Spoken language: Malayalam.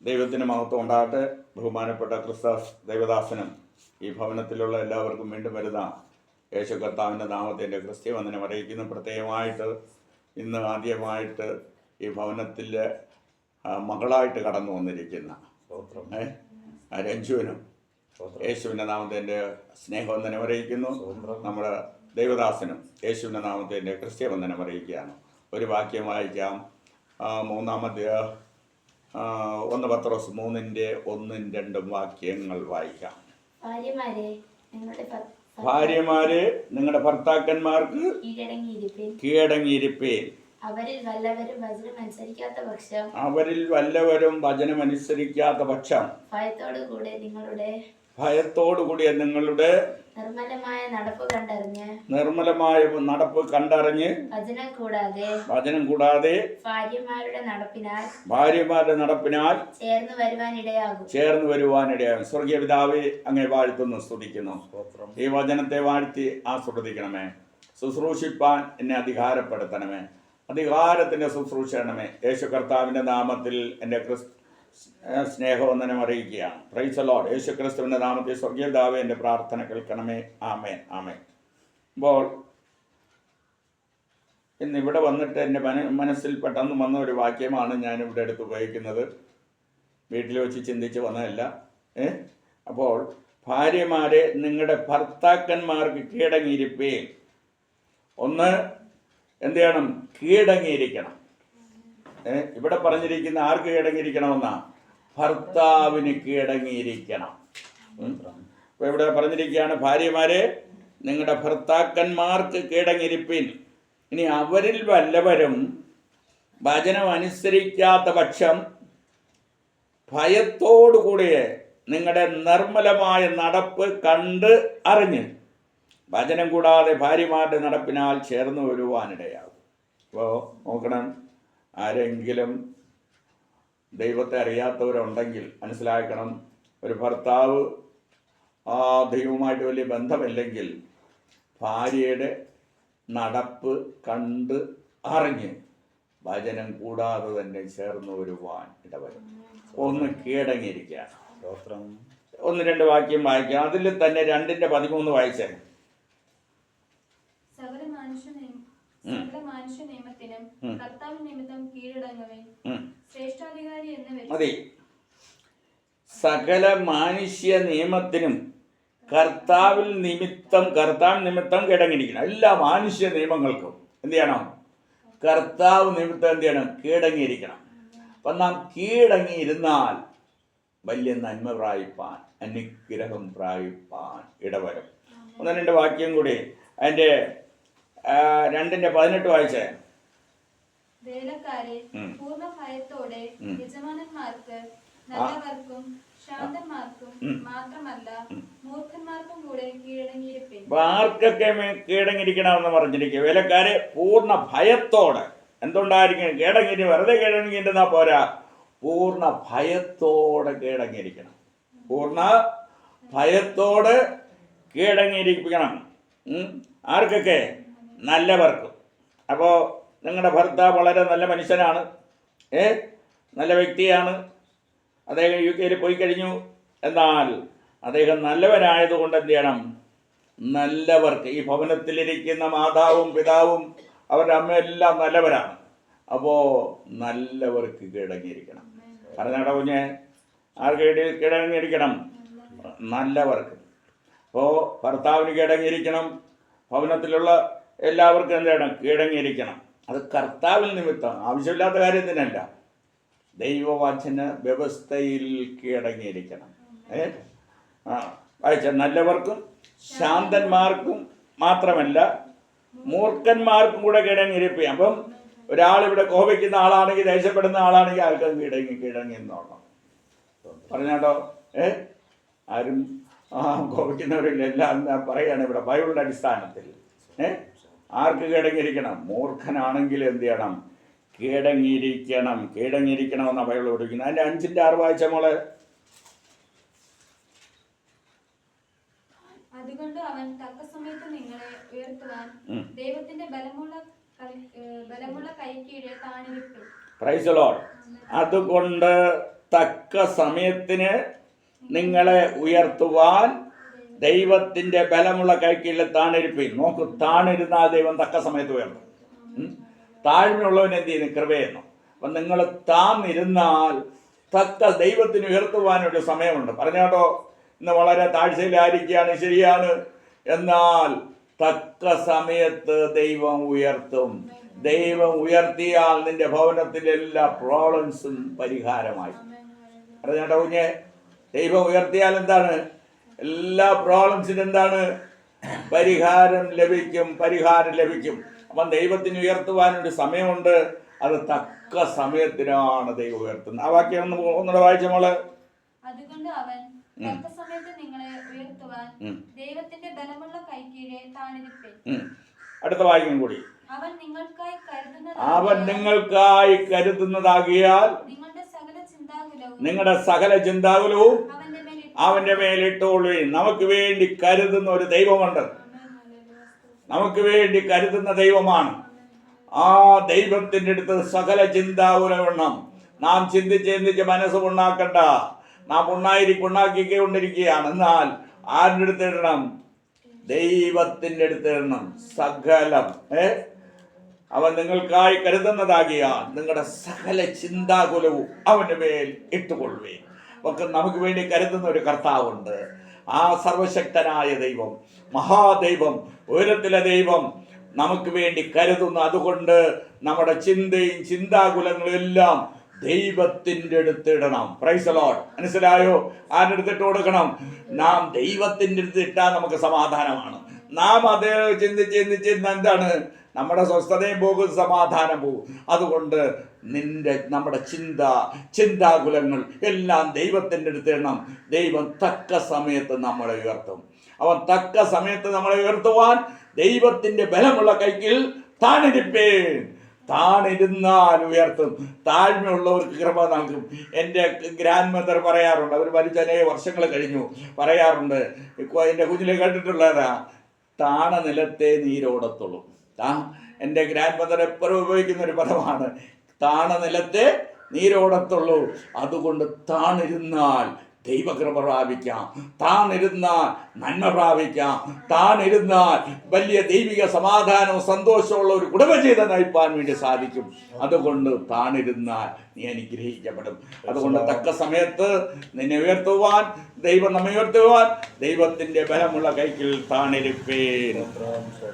ദൈവത്തിന് മഹത്വം ഉണ്ടാകട്ടെ. ബഹുമാനപ്പെട്ട ക്രിസ്താസ് ദൈവദാസനും ഈ ഭവനത്തിലുള്ള എല്ലാവർക്കും വീണ്ടും വരുന്ന യേശു കർത്താവിൻ്റെ നാമത്തിൻ്റെ ക്രിസ്ത്യ വന്ദനം അറിയിക്കുന്നു. പ്രത്യേകമായിട്ട് ഇന്ന് ആദ്യമായിട്ട് ഈ ഭവനത്തിൽ മകളായിട്ട് കടന്നു വന്നിരിക്കുന്ന രഞ്ജുവിനും യേശുവിൻ്റെ നാമത്തിൻ്റെ സ്നേഹവന്ദനം അറിയിക്കുന്നു. നമ്മുടെ ദൈവദാസനും യേശുവിൻ്റെ നാമത്തിൻ്റെ ക്രിസ്ത്യ വന്ദനം അറിയിക്കുകയാണ്. ഒരു വാക്യം വായിക്കാം. 1 പത്രോസ് 3:1-2 വാക്യങ്ങൾ വായിക്കാം. ഭാര്യമാരെ നിങ്ങളുടെ ഭർത്താക്കന്മാർക്ക് കീഴടങ്ങിയിരിപ്പീൻ. അവരിൽ വല്ലവരും വചനമനുസരിക്കാത്ത പക്ഷം ഭയത്തോടുകൂടിയ നിങ്ങളുടെ നിർമ്മലമായ നടപ്പ് കണ്ടറിഞ്ഞ് വചനം കൂടാതെ ഭാര്യമാരുടെ നടപ്പിനാൽ ചേർന്ന് വരുവാനിടയാകും. സ്വർഗീയ പിതാവേ, അങ്ങേ വാഴ്ത്തുന്നു, സ്തുതിക്കുന്നു. ഈ വചനത്തെ വാഴ്ത്തി ആസ്വദിക്കണമേ. ശുശ്രൂഷിപ്പാൻ എന്നെ അധികാരപ്പെടുത്തണമേ. അധികാരത്തിന്റെ ശുശ്രൂഷണമേ. യേശു കർത്താവിന്റെ നാമത്തിൽ എൻ്റെ സ്നേഹവന്ദനം അറിയിക്കുകയാണ്. Price the Lord. യേശു ക്രിസ്തുവിൻ്റെ നാമത്തിൽ സ്വർഗീയ പിതാവേ, എൻ്റെ പ്രാർത്ഥന കേൾക്കണമേ. ആമേൻ, ആമേൻ. അപ്പോൾ ഇന്നിവിടെ വന്നിട്ട് എൻ്റെ മനസ്സിൽ പെട്ടെന്ന് വന്ന ഒരു വാക്യമാണ് ഞാനിവിടെ എടുത്ത് ഉപയോഗിക്കുന്നത്. വീട്ടിൽ വെച്ച് ചിന്തിച്ച് വന്നതല്ല. അപ്പോൾ ഭാര്യമാരെ നിങ്ങളുടെ ഭർത്താക്കന്മാർക്ക് കീഴടങ്ങിയിരിപ്പീൻ. ഒന്ന് എന്ത് ചെയ്യണം? കീഴടങ്ങിയിരിക്കണം. ഇവിടെ പറഞ്ഞിരിക്കുന്ന ആർക്ക് കീഴടങ്ങിയിരിക്കണമെന്നാ? ഭർത്താവിന് കീഴടങ്ങിയിരിക്കണം. അപ്പൊ ഇവിടെ പറഞ്ഞിരിക്കുകയാണ്, ഭാര്യമാരെ നിങ്ങളുടെ ഭർത്താക്കന്മാർക്ക് കീഴടങ്ങിയിരിപ്പീൻ. ഇനി അവരിൽ വല്ലവരും വചനം അനുസരിക്കാത്ത പക്ഷം ഭയത്തോടുകൂടി നിങ്ങളുടെ നിർമ്മലമായ നടപ്പ് കണ്ട് അറിഞ്ഞ് വചനം കൂടാതെ ഭാര്യമാരുടെ നടപ്പിനാൽ ചേർന്ന് വരുവാനിടയാകും. അപ്പോൾ നോക്കണം, ആരെങ്കിലും ദൈവത്തെ അറിയാത്തവരുണ്ടെങ്കിൽ മനസ്സിലാക്കണം, ഒരു ഭർത്താവ് ദൈവവുമായിട്ട് വലിയ ബന്ധമില്ലെങ്കിൽ ഭാര്യയുടെ നടപ്പ് കണ്ട് അറിഞ്ഞ് വചനം കൂടാതെ തന്നെ ചേർന്ന് വരുവാൻ ഇടവരും. ഒന്ന് കീഴടങ്ങിയിരിക്കുക. 1-2 വാക്യം വായിക്കാം. അതിൽ തന്നെ 2:13 വായിച്ചേ. മതി. സകല മാനുഷ്യ നിയമത്തിനും കർത്താവിൽ നിമിത്തം കീഴടങ്ങിയിരിക്കണം. എല്ലാ മാനുഷ്യ നിയമങ്ങൾക്കും എന്ത് ചെയ്യണം? കർത്താവ് നിമിത്തം എന്ത് ചെയ്യണം? കീഴടങ്ങിയിരിക്കണം. അപ്പം നാം കീഴടങ്ങിയിരുന്നാൽ വലിയ നന്മ പ്രാപിപ്പാൻ, അനുഗ്രഹം പ്രാപിപ്പാൻ ഇടവരും. 1-2 വാക്യം കൂടി അതിൻ്റെ 2:18 വായിച്ചേ. വേലക്കാരെ പൂർണ്ണ ഭയത്തോടെ യജമാനന്മാർക്ക് നല്ലവർക്കും ശാന്തന്മാർക്കും മാത്രമല്ല മൂർഖന്മാർക്കും കൂടെ കീഴടങ്ങിയിരിപ്പിൻ. ആർക്കൊക്കെ കീഴടങ്ങിയിരിക്കണമെന്ന് പറഞ്ഞിരിക്കുക. വേലക്കാരെ പൂർണ്ണ ഭയത്തോടെ. എന്തുണ്ടായിരിക്കണം? കീഴടങ്ങി വെറുതെ കീഴടങ്ങിയിരുന്നാ പോരാ, പൂർണ്ണ ഭയത്തോടെ കീഴടങ്ങിയിരിക്കണം. പൂർണ്ണ ഭയത്തോടെ കീഴടങ്ങിയിരിക്കണം. ആർക്കൊക്കെ? നല്ലവർക്കും. അപ്പോൾ നിങ്ങളുടെ ഭർത്താവ് വളരെ നല്ല മനുഷ്യനാണ്, നല്ല വ്യക്തിയാണ്, അദ്ദേഹം UK പോയി കഴിഞ്ഞു. എന്നാൽ അദ്ദേഹം നല്ലവരായതുകൊണ്ട് എന്ത് ചെയ്യണം? നല്ലവർക്ക്, ഈ ഭവനത്തിലിരിക്കുന്ന മാതാവും പിതാവും അവരുടെ അമ്മയെല്ലാം നല്ലവരാണ്. അപ്പോൾ നല്ലവർക്ക് കീഴടങ്ങിയിരിക്കണം. പറഞ്ഞാടോ കുഞ്ഞെ, ആർക്ക് കീഴടങ്ങിയിരിക്കണം? നല്ലവർക്ക്. അപ്പോൾ ഭർത്താവിന് കീഴടങ്ങിയിരിക്കണം. ഭവനത്തിലുള്ള എല്ലാവർക്കും എന്ത് ചെയ്യണം? കീഴടങ്ങിയിരിക്കണം. അത് കർത്താവിൽ നിമിത്തം, ആവശ്യമില്ലാത്ത കാര്യത്തിനല്ല, ദൈവവചന വ്യവസ്ഥയിൽ കീഴടങ്ങിയിരിക്കണം. വായിച്ച നല്ലവർക്കും ശാന്തന്മാർക്കും മാത്രമല്ല മൂർഖന്മാർക്കും കൂടെ കീഴടങ്ങിയിരിപ്പിക്കാം. അപ്പം ഒരാളിവിടെ കോപിക്കുന്ന ആളാണെങ്കിൽ, ദേഷ്യപ്പെടുന്ന ആളാണെങ്കിൽ ആർക്കും കീഴടങ്ങി എന്നോണം. പറഞ്ഞാട്ടോ, ആരും കോപിക്കുന്നവരില്ല, എല്ലാം പറയുകയാണ് ഇവിടെ ബൈബിളിൻ്റെ അടിസ്ഥാനത്തിൽ. ആർക്ക് കീഴടങ്ങിയിരിക്കണം? മൂർഖനാണെങ്കിൽ എന്ത് ചെയ്യണം? കീഴടങ്ങിയിരിക്കണമെന്നാണ് ബൈബിൾ പഠിക്കുന്നത്. അതിൻ്റെ 5:6 വായിച്ച മോളെ. അതുകൊണ്ട് അവൻ തക്ക സമയത്ത് നിങ്ങളെ ഉയർത്തുവാൻ ദൈവത്തിന്റെ ബലമുള്ള കൈക്കീഴെ താണിരിക്കും. Praise the Lord. അതുകൊണ്ട് തക്ക സമയത്തിന് നിങ്ങളെ ഉയർത്തുവാൻ ദൈവത്തിന്റെ ബലമുള്ള കൈക്കീഴിൽ താണിരിപ്പീൻ. നോക്കൂ, താണിരുന്നാൽ ദൈവം തക്ക സമയത്ത് ഉയർത്തും. താഴ്മയുള്ളവൻ എന്ത് ചെയ്യുന്നു? കൃപയെന്നു. അപ്പൊ നിങ്ങൾ താന്നിരുന്നാൽ തക്ക ദൈവത്തിന് ഉയർത്തുവാനൊരു സമയമുണ്ട്. പറഞ്ഞോട്ടോ, ഇന്ന് വളരെ താഴ്ചയിലായിരിക്കുകയാണ്, ശരിയാണ്. എന്നാൽ തക്ക സമയത്ത് ദൈവം ഉയർത്തും. ദൈവം ഉയർത്തിയാൽ നിന്റെ ഭവനത്തിലെ എല്ലാ പ്രോബ്ലംസും പരിഹാരമായി. പറഞ്ഞോട്ടോ കുഞ്ഞെ, ദൈവം ഉയർത്തിയാൽ എന്താണ്? എല്ലാ പ്രോബ്ലംസിനും എന്താണ്? പരിഹാരം ലഭിക്കും, പരിഹാരം ലഭിക്കും. അപ്പം ദൈവത്തിന് ഉയർത്തുവാനൊരു സമയമുണ്ട്. അത് തക്ക സമയത്തിനാണ് ദൈവം ഉയർത്തുന്നത്. ആ വാക്യം ഒന്നുകൂടെ വായിച്ച മോള്. അതുകൊണ്ട് അവൻ തക്ക സമയത്ത് നിങ്ങളെ ഉയർത്തുവാൻ ദൈവത്തിന്റെ ബലമുള്ള കൈക്കീഴെ താണിരിപ്പിൻ. അടുത്ത വാക്യം കൂടി. അവൻ നിങ്ങൾക്കായി കരുതുന്നതാകിയാൽ നിങ്ങളുടെ സകല ചിന്താകുലവും അവന്റെ മേലിട്ടോളൂ. നമുക്ക് വേണ്ടി കരുതുന്ന ഒരു ദൈവമുണ്ട്. നമുക്ക് വേണ്ടി കരുതുന്ന ദൈവമാണ്. ആ ദൈവത്തിൻ്റെ അടുത്ത് സകല ചിന്താകുലവണ്ണം നാം ചിന്തിച്ച് മനസ്സ് ഉണ്ടാക്കണ്ട. നാം ഉണ്ടാക്കിക്കൊണ്ടിരിക്കുകയാണ്. എന്നാൽ ആരുടെ അടുത്ത് ഇടണം? ദൈവത്തിൻ്റെ അടുത്ത് ഇടണം. സകലം അവൻ നിങ്ങൾക്കായി കരുതുന്നതാകിയാൽ നിങ്ങളുടെ സകല ചിന്താകുലവും അവന്റെ മേൽ ഇട്ടുകൊള്ളുവേ. ഒക്കെ നമുക്ക് വേണ്ടി കരുതുന്ന ഒരു കർത്താവുണ്ട്. ആ സർവശക്തനായ ദൈവം, മഹാദൈവം, ഉയരത്തിലെ ദൈവം നമുക്ക് വേണ്ടി കരുതുന്നു. അതുകൊണ്ട് നമ്മുടെ ചിന്തയും ചിന്താകുലങ്ങളും എല്ലാം ദൈവത്തിൻ്റെ അടുത്തിടണം. Price the Lord. മനസ്സിലായോ? ആരുടെ അടുത്തിട്ട് കൊടുക്കണം? നാം ദൈവത്തിൻ്റെ അടുത്ത് ഇട്ടാൽ നമുക്ക് സമാധാനമാണ്. നാം അത് ചിന്തിച്ച് എന്താണ്? നമ്മുടെ സ്വസ്ഥതയും പോകും, സമാധാനം പോകും. അതുകൊണ്ട് നമ്മുടെ ചിന്താകുലങ്ങൾ എല്ലാം ദൈവത്തിൻ്റെ അടുത്ത് ഇടണം. ദൈവം തക്ക സമയത്ത് നമ്മളെ ഉയർത്തും. അവൻ തക്ക സമയത്ത് നമ്മളെ ഉയർത്തുവാൻ ദൈവത്തിൻ്റെ ബലമുള്ള കൈക്കിൽ താണിരിപ്പേൻ. താണിരുന്നാൽ ഉയർത്തും. താഴ്മയുള്ളവർക്ക് കൃപ നൽകും. എൻ്റെ ഗ്രാൻഡ് മദർ പറയാറുണ്ട്, അവർ മരിച്ച അനേക വർഷങ്ങൾ കഴിഞ്ഞു, പറയാറുണ്ട്, എൻ്റെ കുഞ്ഞിലെ കേട്ടിട്ടുള്ളതാ, താണ നിലത്തെ നീരോടത്തുള്ളൂ. എൻ്റെ ഗ്രാൻഡ് മദർ എപ്പോഴും ഉപയോഗിക്കുന്ന ഒരു പദമാണ്, താണ നിലത്തെ നീരോടത്തുള്ളൂ. അതുകൊണ്ട് താണിരുന്നാൽ ദൈവകൃപ പ്രാപിക്കാം, താണിരുന്നാൽ നന്മ പ്രാപിക്കാം, താണിരുന്നാൽ വലിയ ദൈവിക സമാധാനവും സന്തോഷമുള്ള ഒരു കുടുംബജീവിതം നയിപ്പാൻ വേണ്ടി സാധിക്കും. അതുകൊണ്ട് താണിരുന്നാൽ നീ അനുഗ്രഹിക്കപ്പെടും. അതുകൊണ്ട് തക്ക സമയത്ത് നിന്നെ ഉയർത്തുവാൻ, ദൈവം നമ്മെ ഉയർത്തുവാൻ ദൈവത്തിൻ്റെ ബലമുള്ള കൈക്കിൽ താണിരിപ്പേൻ.